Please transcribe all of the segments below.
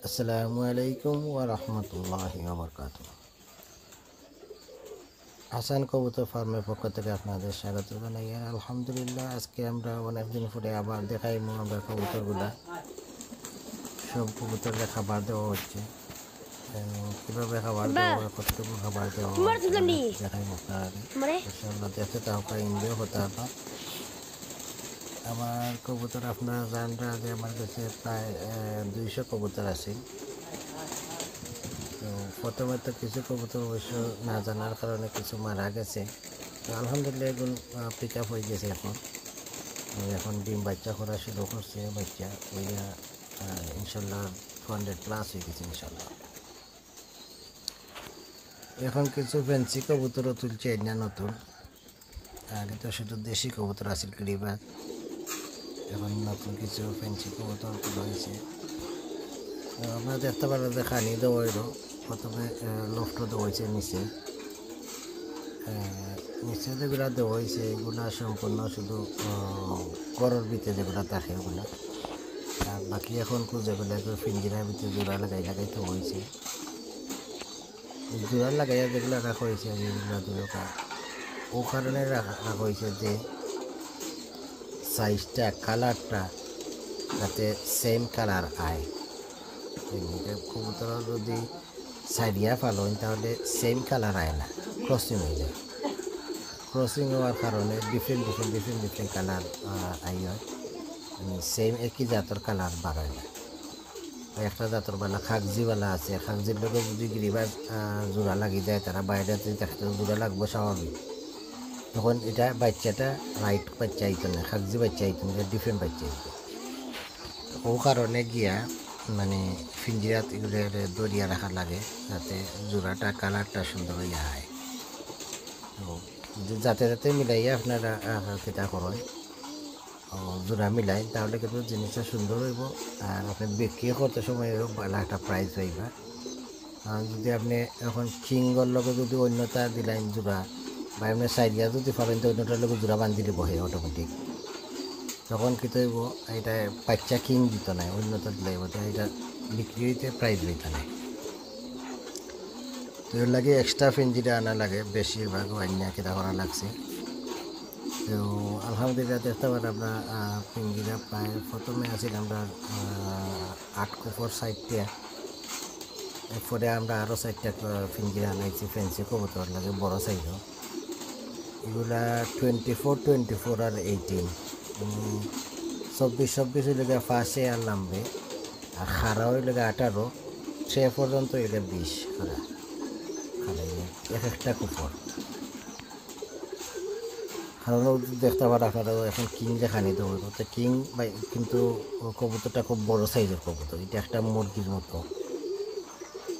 আসসালামু আলাইকুম ওয়া রাহমাতুল্লাহি ওয়া বারাকাতুহু। হাসান কবুতর ফার্মের পক্ষ থেকে আপনাদের স্বাগত জানাই। আলহামদুলিল্লাহ, আজকে আমরা অনেকদিন পরে আবার দেখাইমু আমরা কবুতরগুলা। সব কবুতরকে খাবার দেওয়া হচ্ছে। কীভাবে খাবার দেওয়া হয়, কতটুকু খাবার দেওয়া হয় দেখাইমু আপনারা। ইনশাআল্লাহ দেখতে থাকা এনজয় হতে হবে। আমার কবুতর আপনারা জানরা যে আমার কাছে প্রায় 200 কবুতর আছে। তো প্রথমে তো কিছু কবুতর অবশ্য না জানার কারণে কিছু মারা গেছে। তো আলহামদুলিল্লাহ এগুলো পিক আপ হয়ে গেছে। এখন ডিম বাচ্চা করা শুরু করছে। বাচ্চা ওইয়া ইনশাল্লাহ 200+ হয়ে গেছে ইনশাল্লাহ। এখন কিছু ফ্যান্সি কবুতরও তুলছে না নতুন। আগে তো শুধু দেশি কবুতর আছে গিরিবাজ, এখন নতুন কিছু ফ্যান্সি কবুতর তোলা হয়েছে। আপনারা দেখতে পারেন যে খানি দেওয়া হইল। প্রথমে লফট দেওয়া হয়েছে নিচে যেগুলা দেওয়া হয়েছে এগুলা সম্পূর্ণ শুধু ঘরের ভিতরে যেগুলা থাকে ওগুলা, আর বাকি এখন যেগুলো পিঞ্জিরার ভিতরে জোড়া লাগাইতে হয়েছে। জোড়া লাগাইয়া যেগুলো রাখা হয়েছে এগুলো দুটা ও কারণে রাখা হয়েছে যে সাইজটা কালারটা যাতে সেম কালার আয়। কবুতর যদি সাইডিয়া ফালোন তাহলে সেম কালার আয় না, ক্রসিং হয়ে যায়। ক্রসিং হওয়ার কারণে ডিফারেন্ট কালার আই হয়, সেম একই জাতের কালার বাড়ায় না। একটা জাতের বেলা খাগজিওয়ালা আছে, খাগজির লোক যদি গিরিবাজ জোড়া লাগি যায় তারা বাইরে দেখতে জোড়া লাগবো স্বাভাবিক। তখন এটা বাচ্চাটা রাইট বাচ্চা আইতো না, খাগজি বাচ্চা আইতো না, ডিফারেন্ট বাচ্চা আইতো। ও কারণে গিয়া মানে পিঞ্জিরাত এগুলো দরিয়া রাখা লাগে যাতে জোড়াটা কালারটা সুন্দর হইয়া হয়। তো যাতে মিলাইয়া আপনারা কেটা করেন জোড়া মিলাই তাহলে কিন্তু জিনিসটা সুন্দর হইব। আর আপনি বিক্রি করতে সময় ভালো একটা প্রাইস হইবা। আর যদি আপনি এখন কিংগর লগে যদি অন্যতা দিলেন জোড়া বা এমনি সাইডিয়া যদি পারেন তো অন্যটার লগে জোড়া বান্ধি দিব হয় অটোমেটিক। তখন কী হইব, এটা বাচ্চা কিং দিত নাই, অন্যতা দিলে এটা বিক্রি হইতে প্রাইস হইতে নাই। তো এর লাগে এক্সট্রা পিঞ্জিরা আনা লাগে, বেশিরভাগ অন্য কেটা করা লাগছে। তো আলহামদুলিল্লাহ দেখতে পারেন আমরা পিঞ্জিরা প্রায় প্রথমে আছিল আমরা 8 কুফর সাইডটা, এরপরে আমরা আরও 4টা পিঞ্জিরা আনাইছি ফ্যান্সি কবুতর লাগে বড় সাইজও। এগুলা 24 আর 18 24 হইলে ফার্স্টে আর নামবে, আর খারা হইলে 18 সে পর্যন্ত এটা 20 খারা এক একটা কুফর। কারণ দেখতে পারেন আপনারা এখন কিং দেখানি দেবো, তো কিং কিন্তু কবুতরটা খুব বড় সাইজের কবুতর, এটা একটা মুরগির মতো।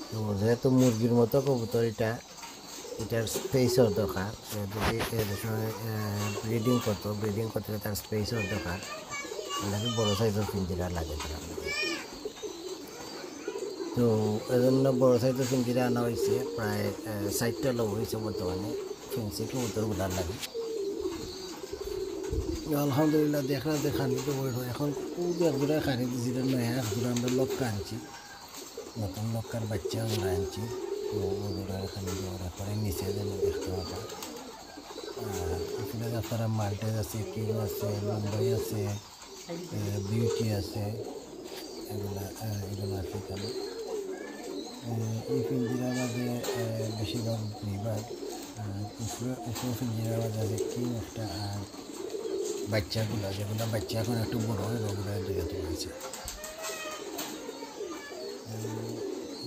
তো যেহেতু মুরগির মতো কবুতর এটার স্পেসও দরকার। যদি সময় ব্রিডিং করতে তার স্পেসও দরকার, লাগে বড় সাইজের পিঞ্জিরা লাগে তারা। তো এজন্য বড় সাইজের পিঞ্জিরা আনা হয়েছে, প্রায় 60টা লোক হয়েছে বর্তমানে ফেন্সি কবুতরগুলার লাগে। আলহামদুলিল্লাহ দেখানি তো এখন খুব একজোড়া খানি দিয়েছি, নয়া একজোড়া আমরা লক্কা আনছি, নতুন লক্কার বাচ্চা ওরা আনছি। তো ওগুলো খানি দেওয়ার পরে নিচে যেন দেখতে পাবা। আর এখানে আপনারা মাল্টেজ আছে, কিং আছে, মুম্বাই আছে, বিউটি আছে, এগুলো আছে এখানে। এই পিঞ্জিরার মাঝে বেশিরভাগ বিভাগ উপরে পিঞ্জিরার মাঝে আছে কিং একটা, আর বাচ্চাগুলো যেগুলো বাচ্চা এখন একটু বড় হয়ে ওগুলো জায়গাতে রয়েছে।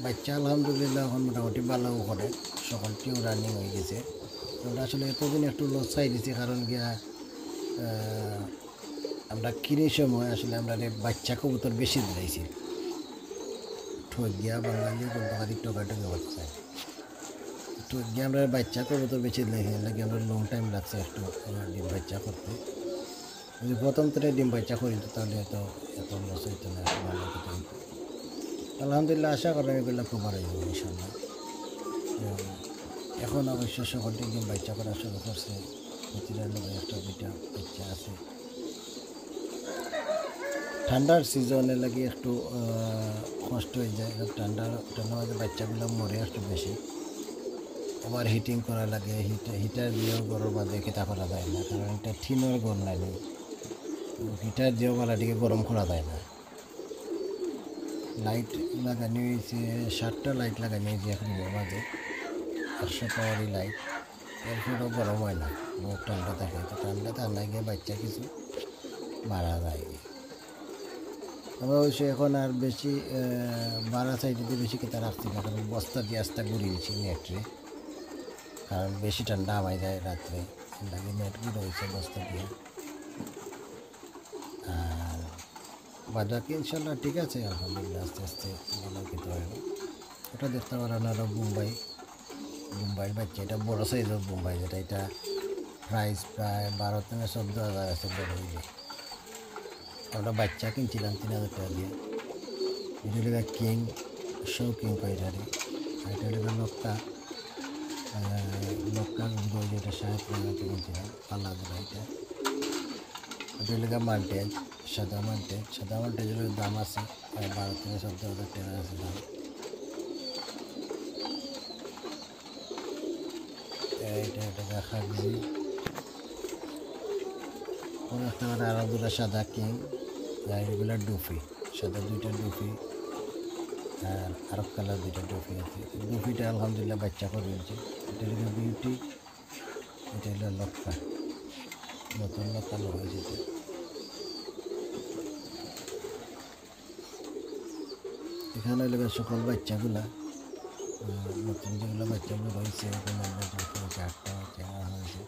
বাচ্চা আলহামদুলিল্লাহ এখন মোটামুটি ভালো করে, সকলটিও রানিং হয়ে গেছে। আমরা আসলে এতদিন একটু লস চাই দিচ্ছি, কারণ গিয়া আমরা কিনের সময় আসলে আমরা বাচ্চা কবুতর বেশি দিয়েছি, ঠক গিয়া বাঙালি কোম্পানি টোকাটুকি করতে চাই। ঠক গিয়ে আমরা বাচ্চা কবুতর বেশি দিলে লাগে আমরা লং টাইম লাগছে একটু ডিম বাচ্চা করতে। যদি প্রথম থেকে ডিম বাচ্চা করি তাহলে এত লস হইতো না, ভালো কথা হইতো। আলহামদুলিল্লাহ আশা করেন এগুলো কভার হয়ে যাবে ইনশাল্লাহ। এখন অবশ্য সকলটি ডিম বাচ্চা করা শুরু করছে, প্রতিটা লোকের একটা দুইটা বাচ্চা আছে। ঠান্ডার সিজনে লাগে একটু নষ্ট হয়ে যায়, ঠান্ডার মাঝে বাচ্চাগুলো মরে একটু বেশি। আবার হিটিং করা লাগে, হিটার দিয়েও গরম মাঝে খেতা করা যায় না, কারণ এটা ঠিনের ঘর নাই, হিটার দিয়েও গলাটিকে গরম করা যায় না। লাইট লাগানো হয়েছে, 7টা লাইট লাগানো হয়েছে এক রুমের মাঝে, 100 পাওয়ারি লাইট। এরপরেও গরম হয় না, বহুত ঠান্ডা থাকে। তো ঠান্ডা গিয়ে বাচ্চা কিছু মারা যায়। আমরা অবশ্যই এখন আর বেশি বাড়া সাইডে বেশি খেতে রাখছি না, কারণ বস্তা দিয়ে আস্তা ঘুরিয়েছি নেটে, কারণ বেশি ঠান্ডা আমায় যায় রাত্রে, লাগে নেট ঘুরেছে বস্তা দিয়ে। আর বাজাকে ইনশাল্লাহ ঠিক আছে, আলহামদুলিল্লাহ আস্তে আস্তে ভালো খেতে হবে। ওটা দেখতে পারেন আরও বোম্বাই বাচ্চা, এটা বড়ো সাইজের বোম্বাই, যেটা এটা প্রাইস প্রায় 12 থেকে 14,000 আছে বড় হইলে। আমরা বাচ্চা কিনছিলাম 3,000 টাকা দিয়ে। এটা লেখা কিং, শো কিং কয়টারি। এটা লেখা লক্কা গুঁড়ো, যেটা 7 টাকা কিনছিলাম পাল্লা গুঁড়ো। এটা লেখা মাল্টেজ, সাদা মাল্টেজের দাম আছে 12 থেকে 14,000 টাকা আছে দাম। এটা লেখা খাগজি। একটা আরো দুটা সাদা কিং, এগুলো ডুফি, সাদা 2টা ডুফি, আর আরব কালার 2টা ডুফি আছে। ডুফিটা আলহামদুলিল্লাহ বাচ্চা করে দিয়েছে। এটা হলো বিউটি, এটা হলো লক্কা, নতুন লক্কা হয়ে যেতে। এখানে হলো সকল বাচ্চাগুলা, নতুন যেগুলো বাচ্চাগুলো রয়েছে, এখানে আমরা 8টা বাচ্চা হয়েছে।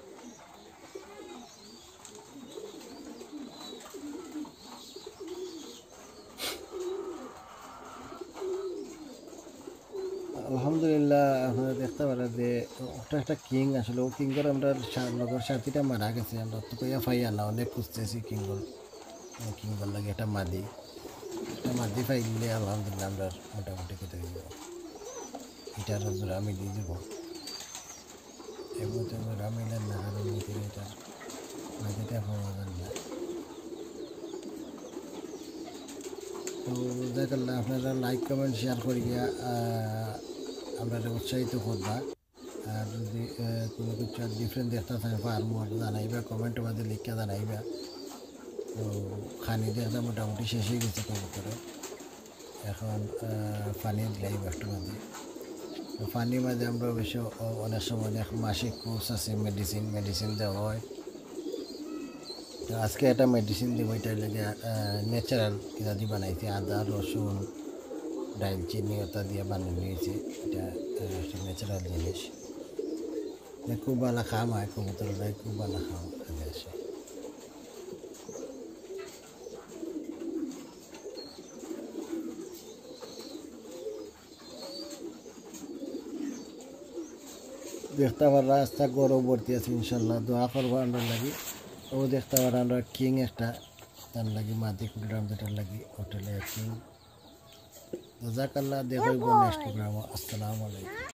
আলহামদুলিল্লাহ আপনারা দেখতে পারেন যে ওটা একটা কিং, আসলে ও কিংগর আমরা লগর সাথীটা মারা গেছে, আমরা তো কইয়া পাইয়া না, অনেক খুঁজতেছি কিংগর লাগে একটা মাদি পাইলে আলহামদুলিল্লাহ আমরা মোটামুটি খেতে দিব। এটার জোড়া মিলিয়ে দেব, এবার জোড়া মিলেন না, কারণ এটার মাদিটা পাওয়া যায় না। তো জাকাল্লাহ আপনারা লাইক কমেন্ট শেয়ার করিয়া আমরা উৎসাহিত করবা। আর যদি কোনো কিছু ডিফারেন্ট দেখতে থাকে পারবো জানাইবা, কমেন্টের মধ্যে লিখে জানাইবা। তো খানি দেখতে মোটামুটি শেষ হয়ে গেছে কবুতরে, এখন পানি দিলাইব একটু মাঝে। তো পানির মাঝে আমরা অবশ্য অনেক সময় অনেক মাসিক কোর্স আছে, মেডিসিন দেওয়া হয়। তো আজকে একটা মেডিসিন দিব, এটা লেগে ন্যাচারাল কিনা দিয়ে বানাইছি, আদা রসুন দারচিনি ওটা দিয়ে বানিয়ে নিয়েছি। এটা একটা ন্যাচারাল জিনিস, খুব ভালো খাম হয়, কবুতরটাই খুব ভালো খাওয়া কাজে আসে। দেখতে পার রাস্তা গরম ভর্তি আছে, ইনশাল্লাহ দোয়া করবো আমরা লাগি। ও দেখতে পার আমরা কিং একটা তার লাগি, মাদি কুড়িরাম যেটার লাগি হোটেলে কিং। জাজাকাল্লাহ, দেখব নেক্সট প্রোগ্রাম। আসসালামু আলাইকুম।